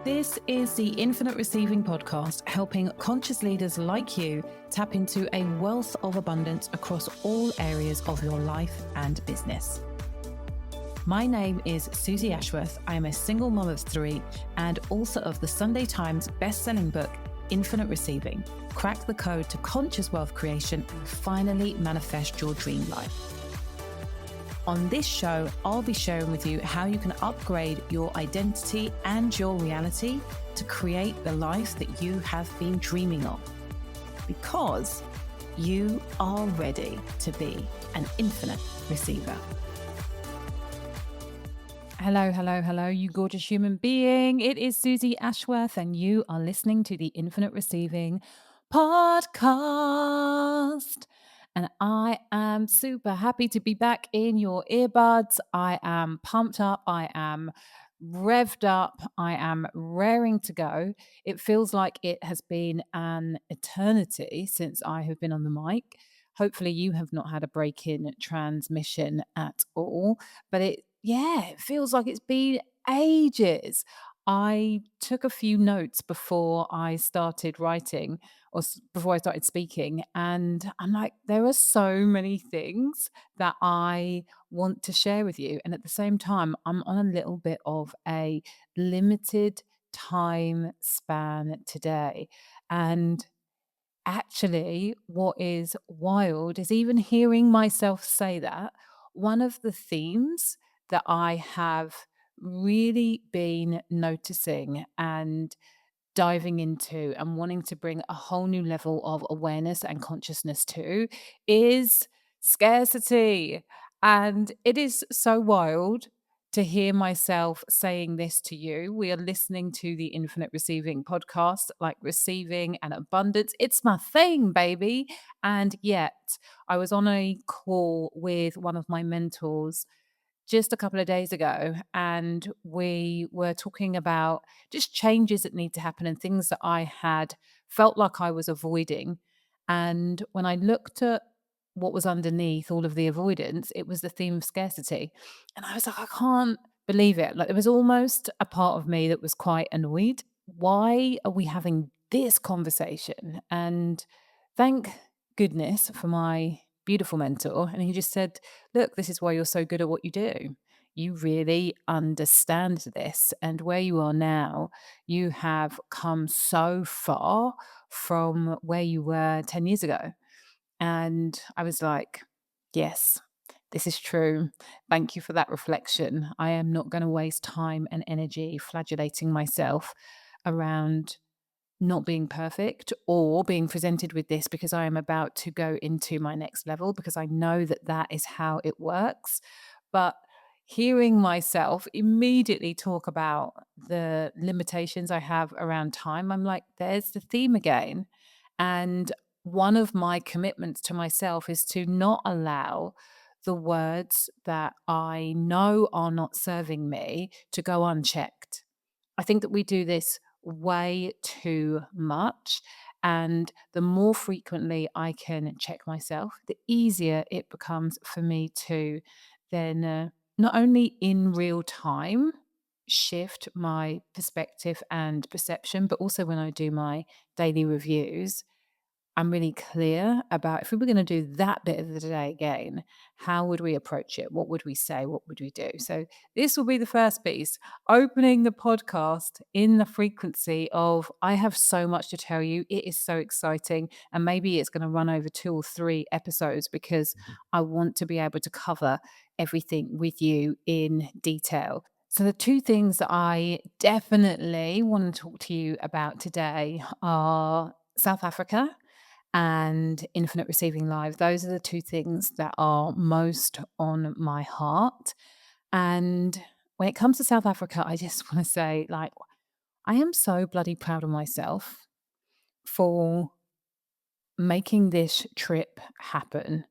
This is the Infinite Receiving Podcast, helping conscious leaders like you tap into a wealth of abundance across all areas of your life and business. My name is Susie Ashworth. I am a single mom of 3 and author of the Sunday Times best-selling book, Infinite Receiving: Crack the Code to Conscious Wealth Creation and Finally Manifest Your Dream Life. On this show, I'll be sharing with you how you can upgrade your identity and your reality to create the life that you have been dreaming of. Because you are ready to be an infinite receiver. Hello, you gorgeous human being. It is Susie Ashworth, and you are listening to the Infinite Receiving Podcast. And I am super happy to be back in your earbuds. I am pumped up. I am revved up. I am raring to go. It feels like it has been an eternity since I have been on the mic. Hopefully you have not had a break in transmission at all, but it feels like it's been ages. I took a few notes before I started writing before I started speaking. And I'm like, there are so many things that I want to share with you. And at the same time, I'm on a little bit of a limited time span today. And actually, what is wild is even hearing myself say that, one of the themes that I have really been noticing and diving into and wanting to bring a whole new level of awareness and consciousness to is scarcity. And it is so wild to hear myself saying this to you. We are listening to the Infinite Receiving Podcast, like receiving and abundance. It's my thing, baby. And yet, I was on a call with one of my mentors just a couple of days ago, and we were talking about just changes that need to happen and things that I had felt like I was avoiding. And when I looked at what was underneath all of the avoidance, it was the theme of scarcity. And I was like, I can't believe it. Like, there was almost a part of me that was quite annoyed. Why are we having this conversation? And thank goodness for my beautiful mentor. And he just said, look, this is why you're so good at what you do. You really understand this. And where you are now, you have come so far from where you were 10 years ago. And I was like, yes, this is true. Thank you for that reflection. I am not going to waste time and energy flagellating myself around not being perfect or being presented with this, because I am about to go into my next level, because I know that that is how it works. But hearing myself immediately talk about the limitations I have around time, I'm like, there's the theme again. And one of my commitments to myself is to not allow the words that I know are not serving me to go unchecked. I think that we do this way too much. And the more frequently I can check myself, the easier it becomes for me to then not only in real time shift my perspective and perception, but also when I do my daily reviews, I'm really clear about, if we were going to do that bit of the day again, how would we approach it? What would we say? What would we do? So, this will be the first piece, opening the podcast in the frequency of, I have so much to tell you. It is so exciting. And maybe it's going to run over 2 or 3 episodes, because I want to be able to cover everything with you in detail. So, the 2 things that I definitely want to talk to you about today are South Africa and Infinite Receiving Live. Those are the 2 things that are most on my heart. And when it comes to South Africa, I just want to say, like, I am so bloody proud of myself for making this trip happen,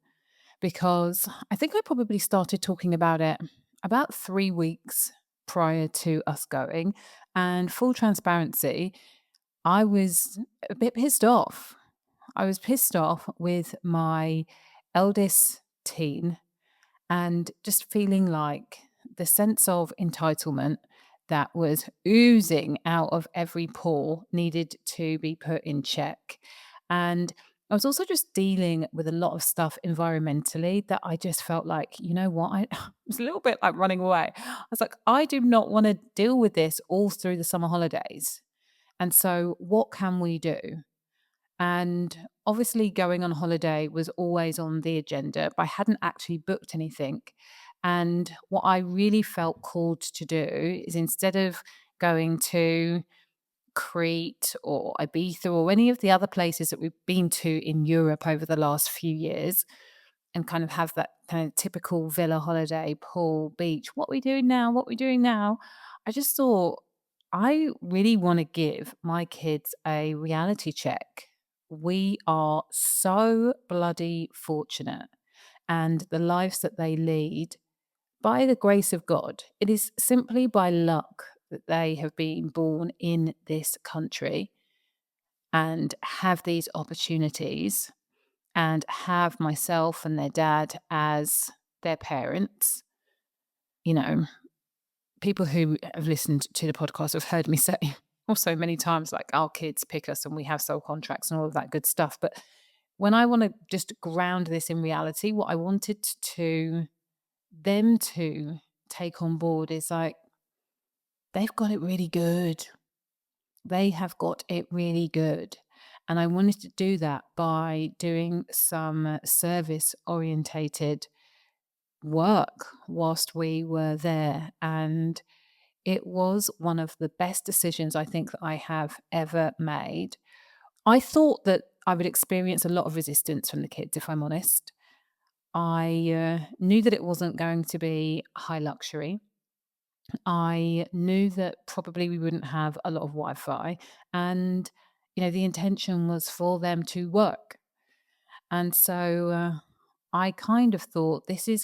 because I think I probably started talking about it about 3 weeks prior to us going. And full transparency, I was a bit pissed off. I was pissed off with my eldest teen, and just feeling like the sense of entitlement that was oozing out of every pore needed to be put in check. And I was also just dealing with a lot of stuff environmentally that I just felt like, you know what? I it was a little bit like running away. I was like, I do not want to deal with this all through the summer holidays. And so, what can we do? And obviously, going on holiday was always on the agenda, but I hadn't actually booked anything. And what I really felt called to do is instead of going to Crete or Ibiza or any of the other places that we've been to in Europe over the last few years and kind of have that kind of typical villa holiday, pool, beach. What we doing now? What we doing now? I just thought I really want to give my kids a reality check. We are so bloody fortunate, and the lives that they lead by the grace of God. It is simply by luck that they have been born in this country and have these opportunities and have myself and their dad as their parents. You know, people who have listened to the podcast have heard me say also many times, like, our kids pick us and we have soul contracts and all of that good stuff. But when I want to just ground this in reality, what I wanted to them to take on board is like, they've got it really good. They have got it really good. And I wanted to do that by doing some service orientated work whilst we were there. And it was one of the best decisions I think that I have ever made. I thought that I would experience a lot of resistance from the kids, if I'm honest. I knew that it wasn't going to be high luxury. I knew that probably we wouldn't have a lot of Wi Fi. And, the intention was for them to work. And so I kind of thought it's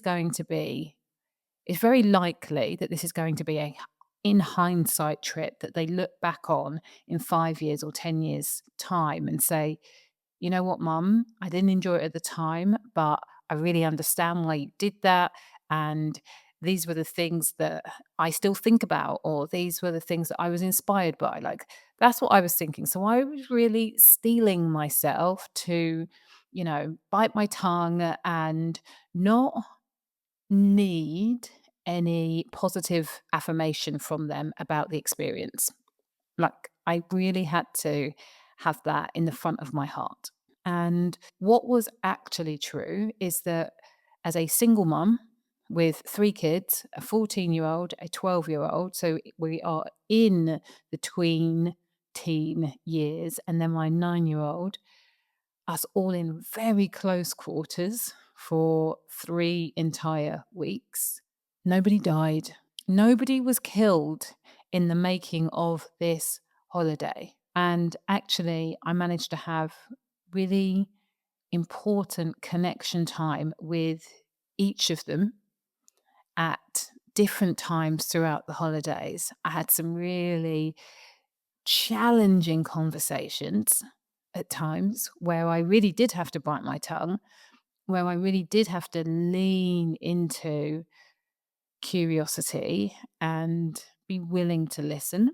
very likely that this is going to be in hindsight trip that they look back on in 5 years or 10 years' time and say, you know what, mum, I didn't enjoy it at the time, but I really understand why you did that. And these were the things that I still think about, or these were the things that I was inspired by. Like, that's what I was thinking. So I was really steeling myself to, bite my tongue and not need any positive affirmation from them about the experience. Like, I really had to have that in the front of my heart. And what was actually true is that as a single mum with three kids, a 14-year-old, a 12-year-old, so we are in the tween teen years, and then my 9-year-old, us all in very close quarters for 3 entire weeks. Nobody died. Nobody was killed in the making of this holiday. And actually, I managed to have really important connection time with each of them at different times throughout the holidays. I had some really challenging conversations at times where I really did have to bite my tongue, where I really did have to lean into curiosity and be willing to listen.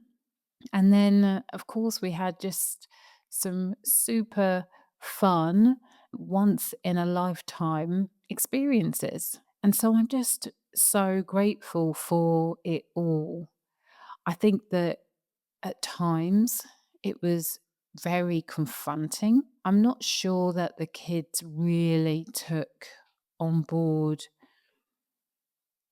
And then, of course, we had just some super fun, once in a lifetime experiences. And so I'm just so grateful for it all. I think that at times it was very confronting. I'm not sure that the kids really took on board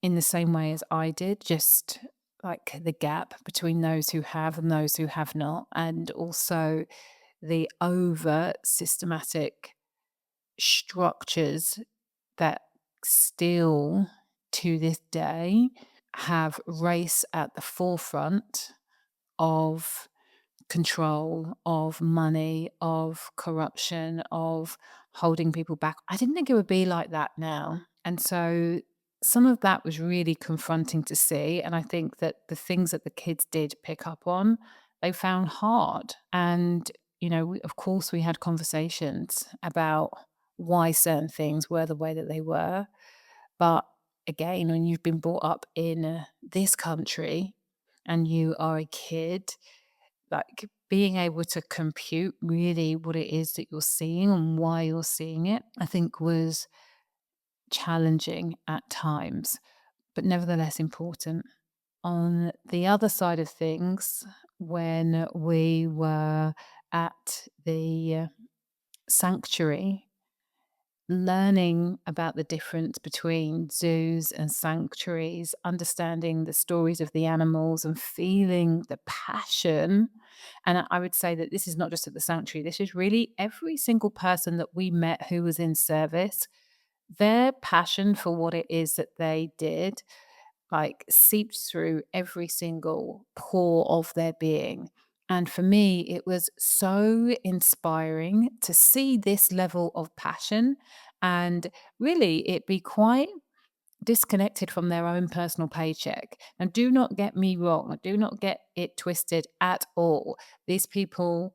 in the same way as I did, just like the gap between those who have and those who have not, and also the over systematic structures that still to this day have race at the forefront of control, of money, of corruption, of holding people back. I didn't think it would be like that now. And so some of that was really confronting to see. And I think that the things that the kids did pick up on, they found hard. And, of course, we had conversations about why certain things were the way that they were. But again, when you've been brought up in this country, and you are a kid, like being able to compute really what it is that you're seeing and why you're seeing it, I think was challenging at times, but nevertheless important. On the other side of things, when we were at the sanctuary, learning about the difference between zoos and sanctuaries, understanding the stories of the animals and feeling the passion. And I would say that this is not just at the sanctuary, this is really every single person that we met who was in service. Their passion for what it is that they did like seeped through every single pore of their being. And for me, it was so inspiring to see this level of passion and really it be quite disconnected from their own personal paycheck. And do not get me wrong, do not get it twisted at all. These people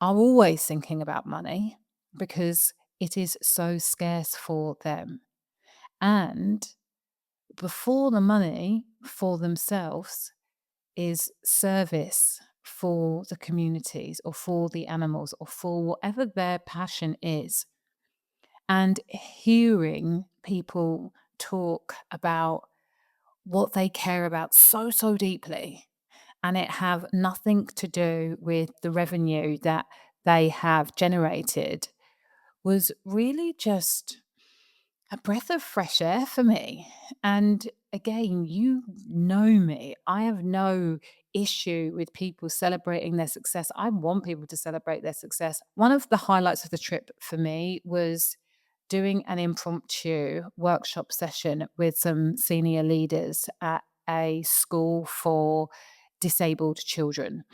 are always thinking about money because it is so scarce for them. And before the money for themselves is service for the communities or for the animals or for whatever their passion is. And hearing people talk about what they care about so, so deeply, and it have nothing to do with the revenue that they have generated was really just a breath of fresh air for me. And again, you know me. I have no issue with people celebrating their success. I want people to celebrate their success. One of the highlights of the trip for me was doing an impromptu workshop session with some senior leaders at a school for disabled children.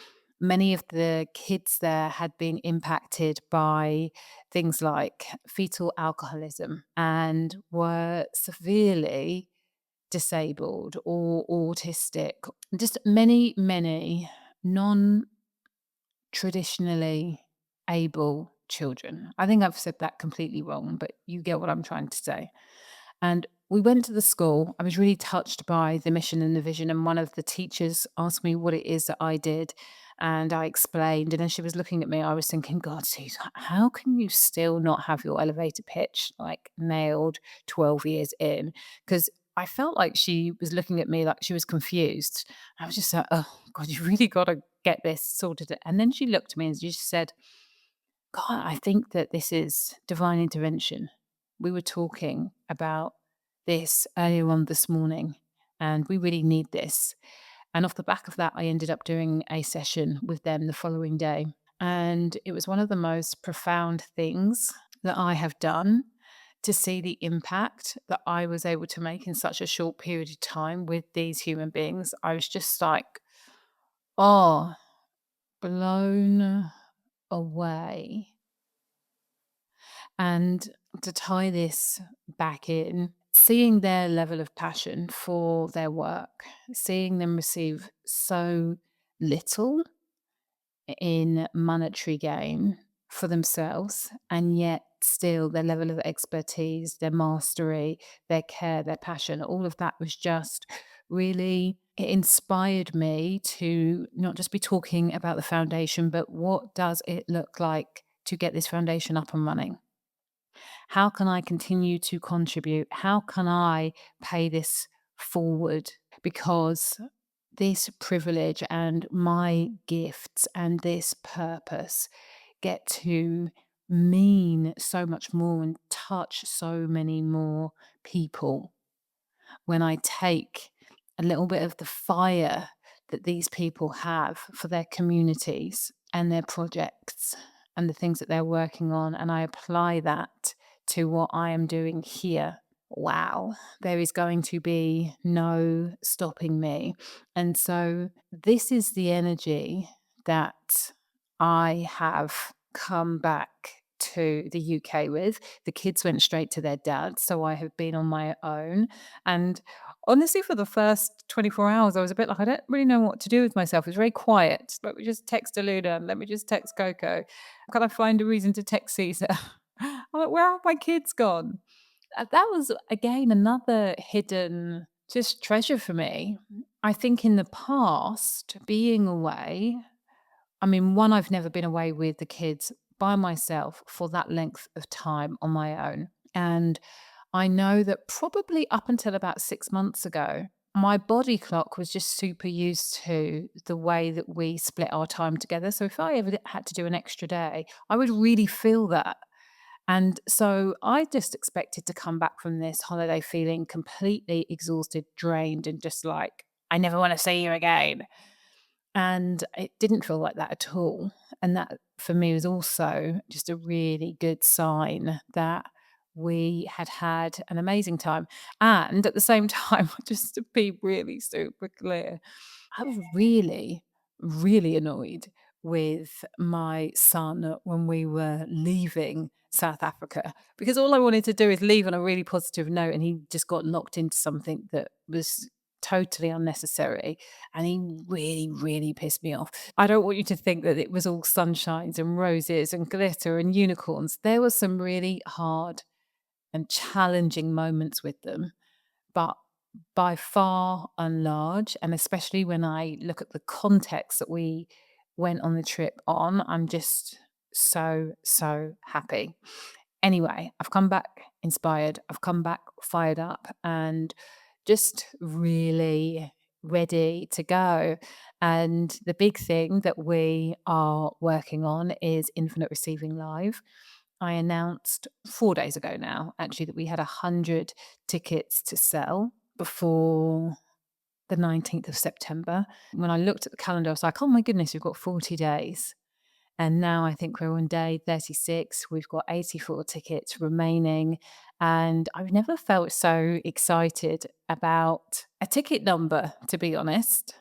Many of the kids there had been impacted by things like fetal alcoholism and were severely disabled or autistic. Just many, many non traditionally able children. I think I've said that completely wrong, but you get what I'm trying to say. And we went to the school. I was really touched by the mission and the vision. And one of the teachers asked me what it is that I did. And I explained. And as she was looking at me, I was thinking, God, Suze, how can you still not have your elevator pitch like nailed 12 years in? Because I felt like she was looking at me like she was confused. I was just like, oh, God, you really got to get this sorted. And then she looked at me and she just said, God, I think that this is divine intervention. We were talking about this earlier on this morning, and we really need this. And off the back of that, I ended up doing a session with them the following day. And it was one of the most profound things that I have done to see the impact that I was able to make in such a short period of time with these human beings. I was just like, oh, blown away. And to tie this back in, seeing their level of passion for their work, seeing them receive so little in monetary gain for themselves, and yet still their level of expertise, their mastery, their care, their passion, all of that was just really, it inspired me to not just be talking about the foundation, but what does it look like to get this foundation up and running? How can I continue to contribute? How can I pay this forward? Because this privilege and my gifts and this purpose get to mean so much more and touch so many more people when I take a little bit of the fire that these people have for their communities and their projects and the things that they're working on, and I apply that to what I am doing here. Wow, there is going to be no stopping me. And so, this is the energy that I have come back to the UK with. The kids went straight to their dad, so I have been on my own. And honestly, for the first 24 hours, I was a bit like, I don't really know what to do with myself. It was very quiet. Let me just text Aluna. Let me just text Coco. Can I find a reason to text Caesar? I'm like, where are my kids gone? That was, again, another hidden just treasure for me. I think in the past, being away, I mean, one, I've never been away with the kids by myself for that length of time on my own. And I know that probably up until about 6 months ago, my body clock was just super used to the way that we split our time together. So if I ever had to do an extra day, I would really feel that. And so I just expected to come back from this holiday feeling completely exhausted, drained, and just like, I never want to see you again. And it didn't feel like that at all. And that for me was also just a really good sign that we had had an amazing time. And at the same time, just to be really super clear, I was really, really annoyed with my son when we were leaving South Africa because all I wanted to do is leave on a really positive note, and he just got locked into something that was totally unnecessary, and he really, really pissed me off. I don't want you to think that it was all sunshines and roses and glitter and unicorns. There were some really hard and challenging moments with them, but by far and large, and especially when I look at the context that we went on the trip on, I'm just so, so happy. Anyway, I've come back inspired, I've come back fired up, and just really ready to go. And the big thing that we are working on is Infinite Receiving Live. I announced 4 days ago now, actually, that we had 100 tickets to sell before the 19th of September. When I looked at the calendar, I was like, oh my goodness, we've got 40 days. And now I think we're on day 36. We've got 84 tickets remaining. And I've never felt so excited about a ticket number, to be honest.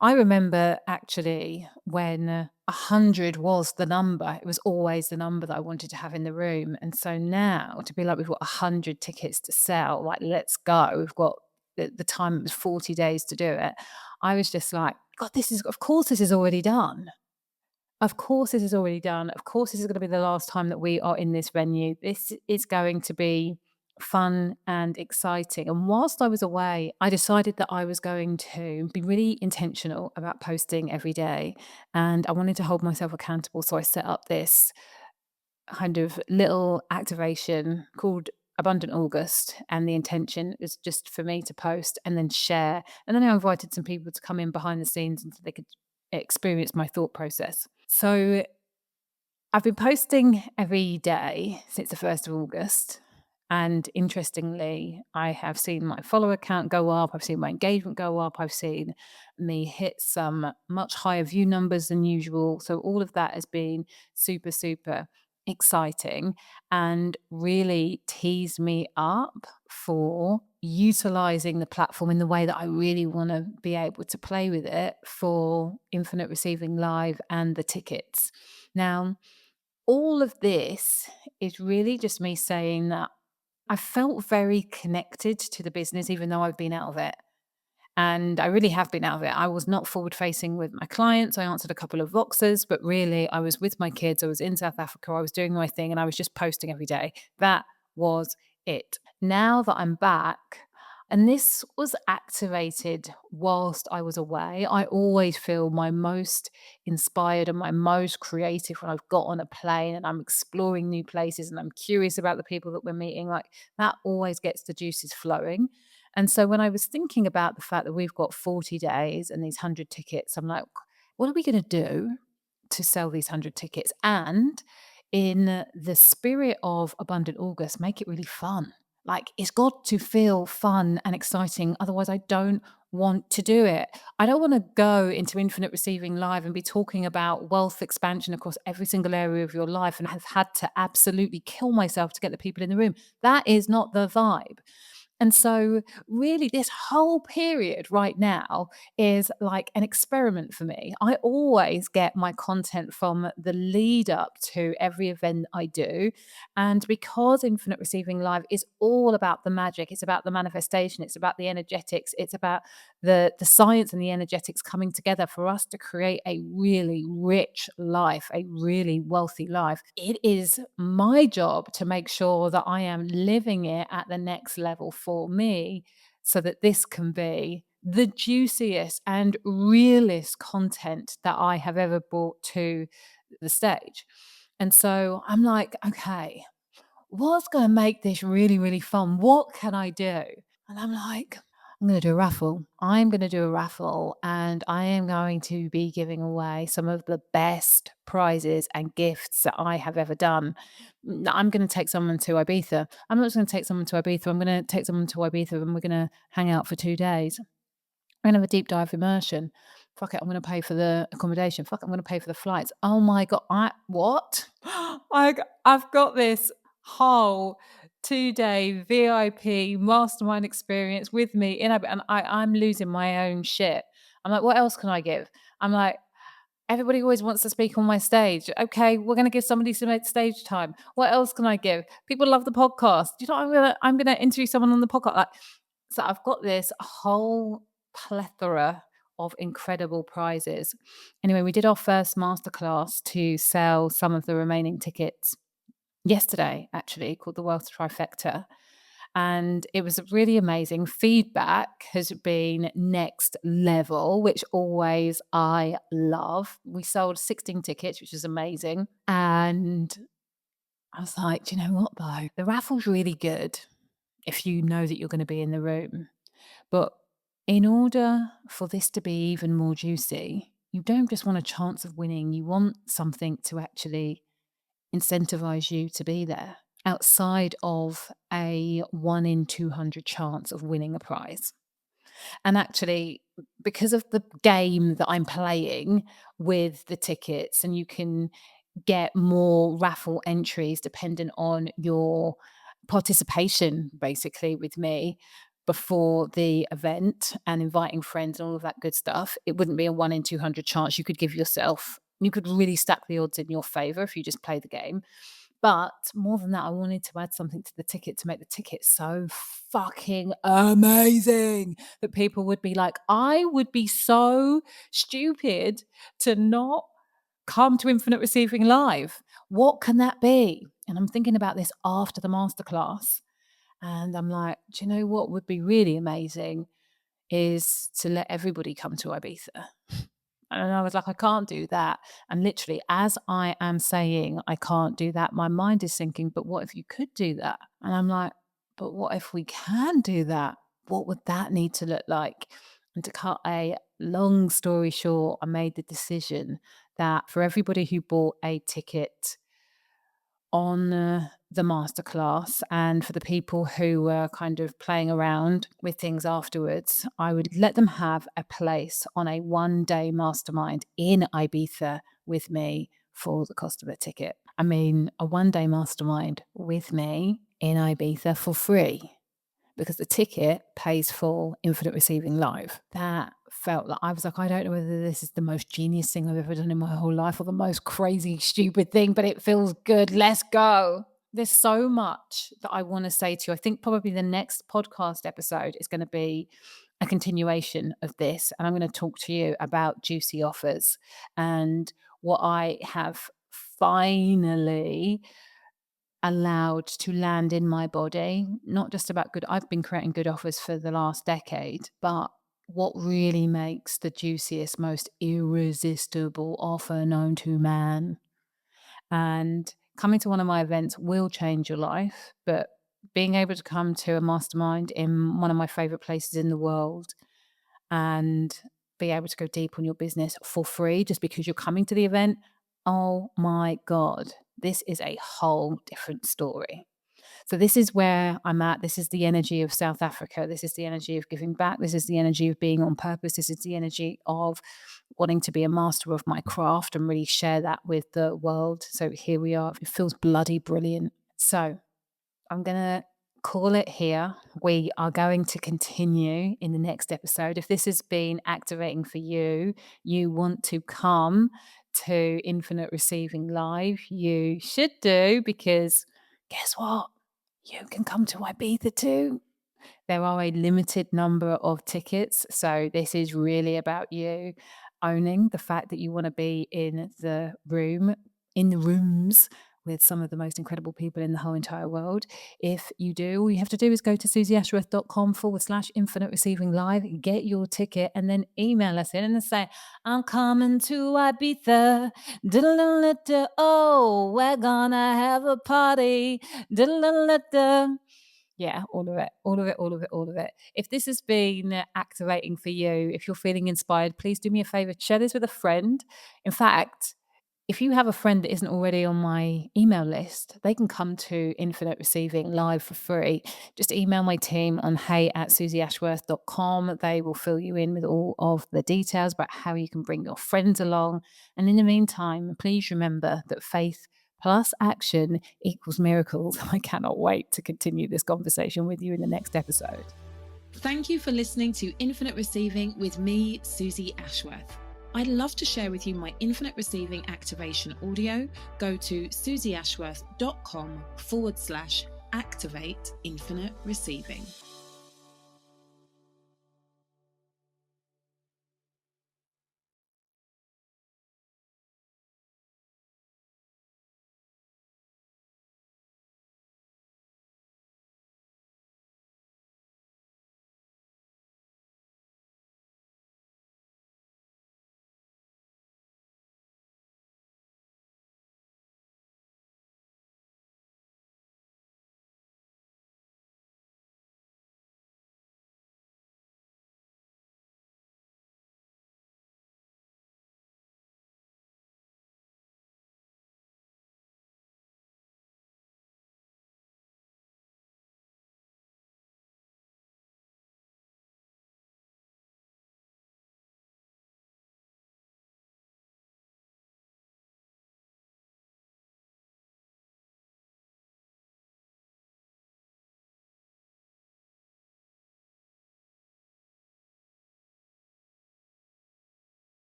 I remember actually when 100 was the number, it was always the number that I wanted to have in the room. And so now to be like, we've got 100 tickets to sell, like, let's go. We've got the time, it was 40 days to do it. I was just like, God, of course, this is already done. Of course, this is already done. Of course, this is going to be the last time that we are in this venue. This is going to be fun and exciting. And whilst I was away, I decided that I was going to be really intentional about posting every day. And I wanted to hold myself accountable. So I set up this kind of little activation called Abundant August. And the intention is just for me to post and then share. And then I invited some people to come in behind the scenes and so they could experience my thought process. So I've been posting every day since the 1st of August. And interestingly, I have seen my follower count go up. I've seen my engagement go up. I've seen me hit some much higher view numbers than usual. So all of that has been super, super exciting and really teased me up for utilizing the platform in the way that I really want to be able to play with it for Infinite Receiving Live and the tickets. Now, all of this is really just me saying that I felt very connected to the business, even though I've been out of it. And I really have been out of it. I was not forward facing with my clients. I answered a couple of Voxers, but really I was with my kids. I was in South Africa. I was doing my thing and I was just posting every day. That was it. Now that I'm back, and this was activated whilst I was away, I always feel my most inspired and my most creative when I've got on a plane and I'm exploring new places and I'm curious about the people that we're meeting. Like, that always gets the juices flowing. And so when I was thinking about the fact that we've got 40 days and these 100 tickets, I'm like, what are we going to do to sell these 100 tickets? And in the spirit of Abundant August, make it really fun. Like, it's got to feel fun and exciting. Otherwise, I don't want to do it. I don't want to go into Infinite Receiving Live and be talking about wealth expansion across every single area of your life and have had to absolutely kill myself to get the people in the room. That is not the vibe. And so, really, this whole period right now is like an experiment for me. I always get my content from the lead up to every event I do. And because Infinite Receiving Live is all about the magic, it's about the manifestation, it's about the energetics, it's about the science and the energetics coming together for us to create a really rich life, a really wealthy life. It is my job to make sure that I am living it at the next level for me so that this can be the juiciest and realest content that I have ever brought to the stage. And so I'm like, okay, what's going to make this really, really fun? What can I do? And I'm like, I'm going to do a raffle. I'm going to do a raffle and I am going to be giving away some of the best prizes and gifts that I have ever done. I'm going to take someone to Ibiza. I'm not just going to take someone to Ibiza. I'm going to take someone to Ibiza and we're going to hang out for 2 days. I'm gonna have a deep dive immersion. Fuck it, I'm gonna pay for the accommodation. Fuck, I'm gonna pay for the flights. Oh my god, what? I've got this whole 2-day VIP mastermind experience with me and I'm losing my own shit. I'm like, what else can I give? I'm like, everybody always wants to speak on my stage. Okay, we're gonna give somebody some stage time. What else can I give? People love the podcast. Do you know what I'm gonna interview someone on the podcast? Like, so I've got this whole plethora of incredible prizes. Anyway, we did our first masterclass to sell some of the remaining tickets yesterday, actually, called the Wealth Trifecta. And it was really amazing. Feedback has been next level, which always I love. We sold 16 tickets, which is amazing. And I was like, do you know what, though? The raffle's really good if you know that you're going to be in the room. But in order for this to be even more juicy, you don't just want a chance of winning, you want something to actually incentivize you to be there outside of a 1 in 200 chance of winning a prize. And actually, because of the game that I'm playing with the tickets, and you can get more raffle entries dependent on your participation, basically, with me before the event and inviting friends and all of that good stuff. It wouldn't be a 1 in 200 chance you could give yourself. You could really stack the odds in your favor if you just play the game. But more than that, I wanted to add something to the ticket to make the ticket so fucking amazing that people would be like, I would be so stupid to not come to Infinite Receiving Live. What can that be? And I'm thinking about this after the masterclass. And I'm like, do you know what would be really amazing is to let everybody come to Ibiza. And I was like, I can't do that. And literally, as I am saying, I can't do that, my mind is thinking, but what if you could do that? And I'm like, but what if we can do that? What would that need to look like? And to cut a long story short, I made the decision that for everybody who bought a ticket on the masterclass and for the people who were kind of playing around with things afterwards, I would let them have a place on a 1-day mastermind in Ibiza with me for the cost of a ticket. I mean, a 1-day mastermind with me in Ibiza for free because the ticket pays for Infinite Receiving Live. That felt like I was like, I don't know whether this is the most genius thing I've ever done in my whole life or the most crazy, stupid thing, but it feels good. Let's go. There's so much that I want to say to you. I think probably the next podcast episode is going to be a continuation of this. And I'm going to talk to you about juicy offers and what I have finally allowed to land in my body, not just about good. I've been creating good offers for the last decade, but what really makes the juiciest, most irresistible offer known to man. And coming to one of my events will change your life, but being able to come to a mastermind in one of my favorite places in the world and be able to go deep on your business for free just because you're coming to the event. Oh my God, this is a whole different story. So, this is where I'm at. This is the energy of South Africa. This is the energy of giving back. This is the energy of being on purpose. This is the energy of wanting to be a master of my craft and really share that with the world. So, here we are. It feels bloody brilliant. So, I'm going to call it here. We are going to continue in the next episode. If this has been activating for you, you want to come to Infinite Receiving Live, you should do because guess what? You can come to Ibiza too. There are a limited number of tickets. So this is really about you owning the fact that you want to be in the room, in the rooms with some of the most incredible people in the whole entire world. If you do, all you have to do is go to susieashworth.com/infinite receiving live, get your ticket, and then email us in and say, I'm coming to Ibiza. Oh, we're gonna have a party. Yeah, all of it, all of it, all of it, all of it. If this has been activating for you, if you're feeling inspired, please do me a favor, share this with a friend. In fact, if you have a friend that isn't already on my email list, they can come to Infinite Receiving live for free. Just email my team on hey@susieashworth.com. They will fill you in with all of the details about how you can bring your friends along. And in the meantime, please remember that faith plus action equals miracles. I cannot wait to continue this conversation with you in the next episode. Thank you for listening to Infinite Receiving with me, Susie Ashworth. I'd love to share with you my Infinite Receiving activation audio. Go to susieashworth.com/activate infinite receiving.